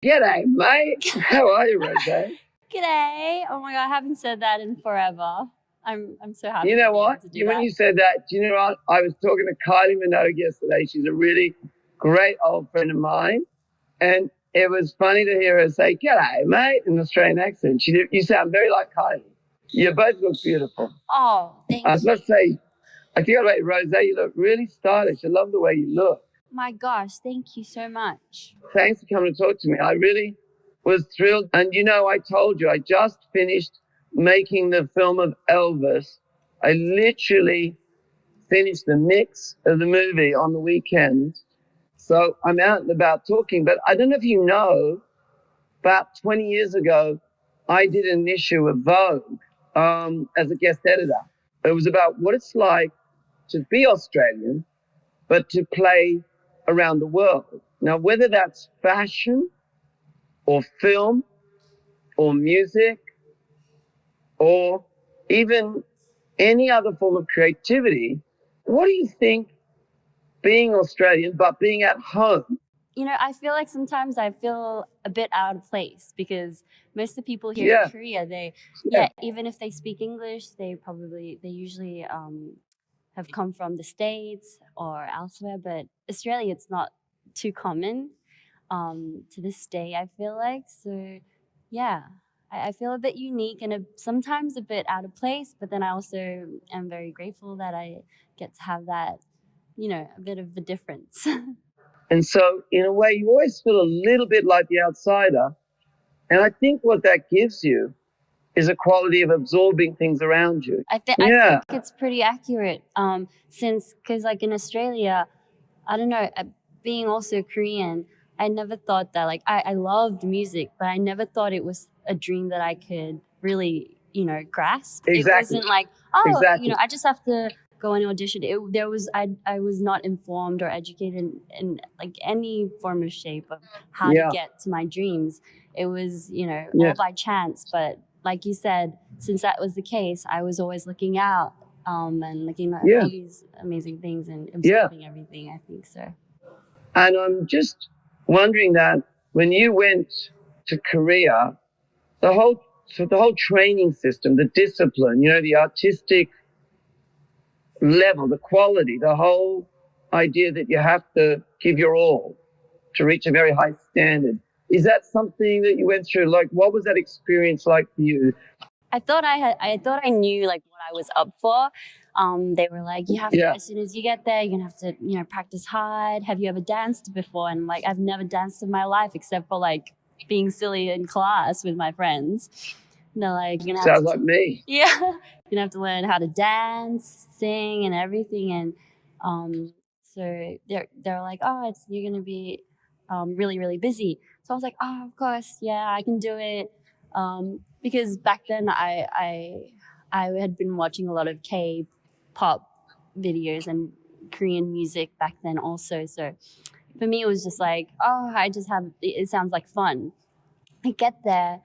G'day, mate. How are you, Rosé? G'day. Oh my God, I haven't said that in forever. I'm so happy. You know what? When that. you said that, do you know what? I was talking to Kylie Minogue yesterday. She's a really great old friend of mine. And it was funny to hear her say, "G'day, mate," in an Australian accent. You sound very like Kylie. You both look beautiful. Oh, thank you. I must say, I think about Rosé, you look really stylish. I love the way you look. My gosh, thank you so much. Thanks for coming to talk to me. I really was thrilled. And, you know, I told you, I just finished making the film of Elvis. I literally finished the mix of the movie on the weekend. So I'm out and about talking. But I don't know if you know, about 20 years ago, I did an issue of Vogue as a guest editor. It was about what it's like to be Australian, but to play around the world. Now, whether that's fashion or film or music or even any other form of creativity, what do you think being Australian but being at home? You know, I feel like sometimes I feel a bit out of place because most of the people here in Korea, even if they speak English, they usually have come from the States or elsewhere, but Australia, it's not too common to this day, I feel like. So, yeah, I feel a bit unique and sometimes a bit out of place, but then I also am very grateful that I get to have that, you know, a bit of a difference. And so, in a way, you always feel a little bit like the outsider. And I think what that gives you is a quality of absorbing things around you. I think it's pretty accurate. Because like in Australia, I don't know, being also Korean, I never thought that, like, I loved music, but I never thought it was a dream that I could really, you know, grasp. Exactly. It wasn't like, you know, I just have to go and audition. I was not informed or educated in like any form of shape of how to get to my dreams. It was, you know, all by chance, but like you said, since that was the case, I was always looking out and looking at all these amazing things and absorbing everything, I think so. And I'm just wondering that when you went to Korea, the whole training system, the discipline, you know, the artistic level, the quality, the whole idea that you have to give your all to reach a very high standard. Is that something that you went through? Like, what was that experience like for you? I thought I knew like what I was up for. They were like, you have to, as soon as you get there, you're gonna have to, you know, practice hard. Have you ever danced before? And like, I've never danced in my life except for like being silly in class with my friends. And they're like, you're gonna have Sounds like me. Yeah, you're gonna have to learn how to dance, sing, and everything. And so they're like, oh, you're gonna be really, really busy. So I was like, oh, of course, yeah, I can do it. Because back then I had been watching a lot of K-pop videos and Korean music back then also. So for me, it was just like, oh, it sounds like fun. I get there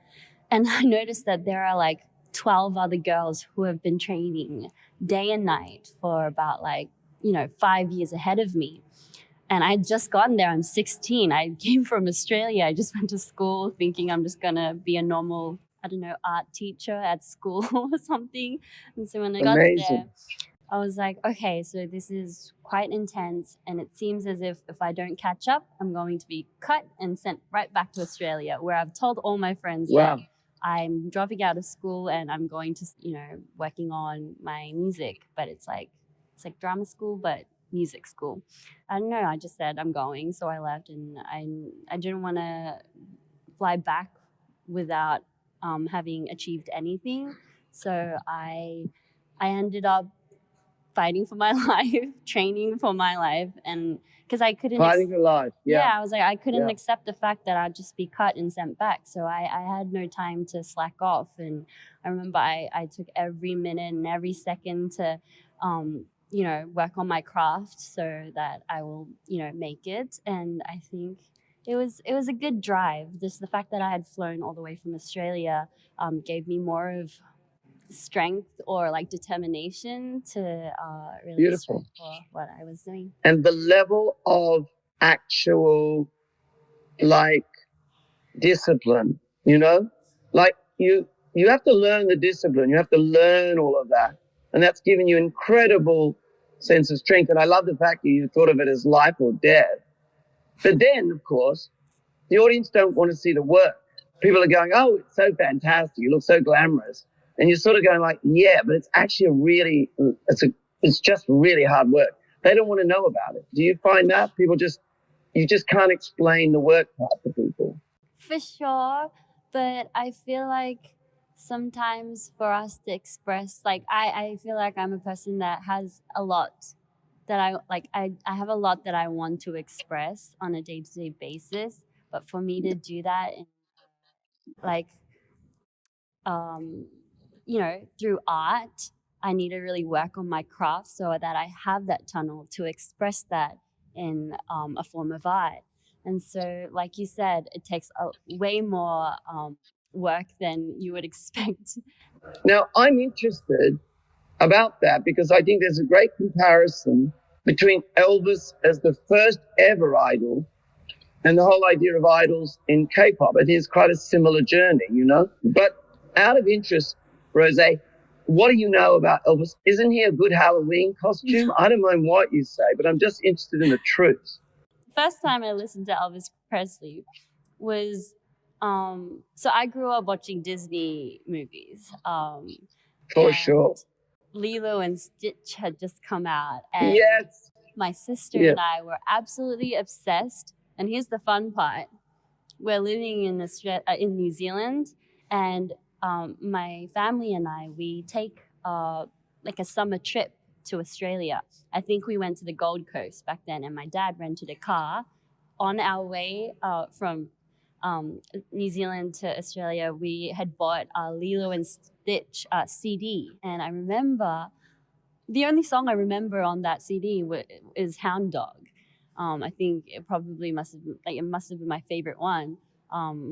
and I noticed that there are like 12 other girls who have been training day and night for about 5 years ahead of me. And I had just gotten there. I'm 16. I came from Australia. I just went to school thinking I'm just going to be a normal, art teacher at school or something. And so when I got there, I was like, okay, so this is quite intense. And it seems as if I don't catch up, I'm going to be cut and sent right back to Australia, where I've told all my friends that I'm dropping out of school and I'm going to, working on my music. But it's like drama school, but music school. I don't know. I just said I'm going, so I left, and I didn't want to fly back without having achieved anything. So I ended up fighting for my life, training for my life, and because I couldn't fighting for life. I was like, I couldn't accept the fact that I'd just be cut and sent back. So I had no time to slack off, and I remember I took every minute and every second to work on my craft so that I will, make it. And I think it was a good drive. Just the fact that I had flown all the way from Australia gave me more of strength or like determination to really strive for what I was doing. And the level of actual discipline, you know? Like you have to learn the discipline. You have to learn all of that. And that's given you incredible sense of strength. And I love the fact that you thought of it as life or death. But then, of course, the audience don't want to see the work. People are going, oh, it's so fantastic. You look so glamorous. And you're sort of going like, yeah, but it's actually it's just really hard work. They don't want to know about it. Do you find that you just can't explain the work part to people? For sure. But I feel like sometimes for us to express, like I feel like I'm a person that has a lot that I have a lot that I want to express on a day-to-day basis. But for me to do that in like through art, I need to really work on my craft so that I have that tunnel to express that in a form of art. And so, like you said, it takes way more work than you would expect. Now, I'm interested about that because I think there's a great comparison between Elvis as the first ever idol and the whole idea of idols in K-pop. I think it's quite a similar journey, you know? But out of interest, Rosé, what do you know about Elvis? Isn't he a good Halloween costume? I don't mind what you say, but I'm just interested in the truth. First time I listened to Elvis Presley was, so I grew up watching Disney movies. For sure. Lilo and Stitch had just come out. And yes. My sister and I were absolutely obsessed. And here's the fun part. We're living in New Zealand, and my family and I, we take like a summer trip to Australia. I think we went to the Gold Coast back then, and my dad rented a car. On our way from New Zealand to Australia, we had bought a Lilo and Stitch CD. And I remember, the only song I remember on that CD is Hound Dog. I think it must have been my favorite one.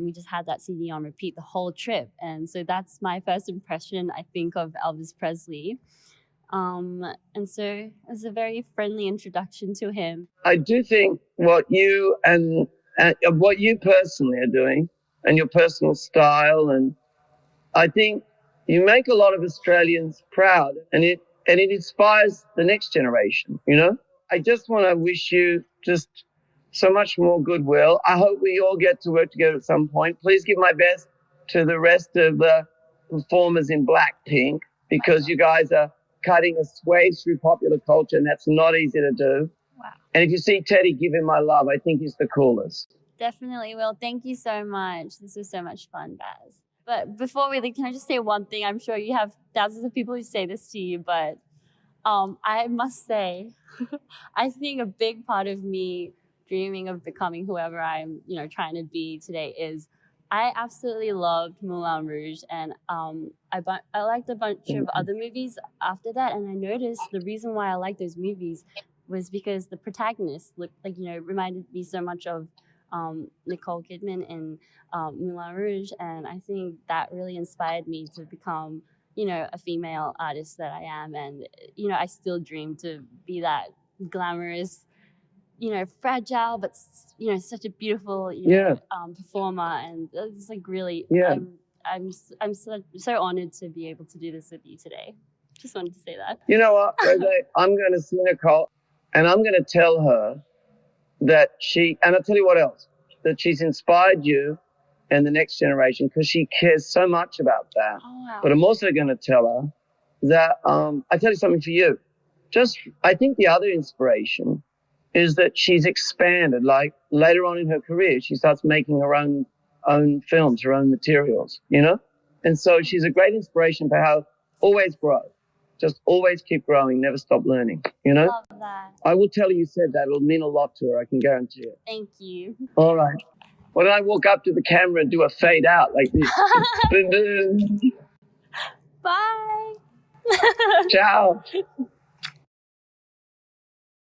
We just had that CD on repeat the whole trip. And so that's my first impression, I think, of Elvis Presley. And so it was a very friendly introduction to him. I do think what you and what you personally are doing and your personal style, and I think you make a lot of Australians proud, and it inspires the next generation, you know? I just want to wish you just so much more goodwill. I hope we all get to work together at some point. Please give my best to the rest of the performers in Blackpink, because you guys are cutting a swathe through popular culture, and that's not easy to do. Wow. And if you see Teddy, give him my love. I think he's the coolest. Definitely will. Thank you so much. This was so much fun, Baz. But before we leave, can I just say one thing? I'm sure you have thousands of people who say this to you, but I must say, I think a big part of me dreaming of becoming whoever I'm, trying to be today is I absolutely loved Moulin Rouge, and I liked a bunch of other movies after that, and I noticed the reason why I liked those movies was because the protagonist looked like, reminded me so much of Nicole Kidman in Moulin Rouge, and I think that really inspired me to become a female artist that I am. And, I still dream to be that glamorous, fragile, but, such a beautiful, performer. And it's like really, I'm so honored to be able to do this with you today. Just wanted to say that. You know what, Rosé? I'm going to see Nicole, and I'm going to tell her that and I'll tell you what else, that she's inspired you and the next generation, because she cares so much about that. Oh, wow. But I'm also going to tell her that I tell you something for you. I think the other inspiration is that she's expanded. Like later on in her career, she starts making her own films, her own materials, And so she's a great inspiration for how always grow. Just always keep growing, never stop learning, Love that. I will tell you said that. It'll mean a lot to her, I can guarantee it. Thank you. All right. Why don't I walk up to the camera and do a fade out like this? Bye. Ciao.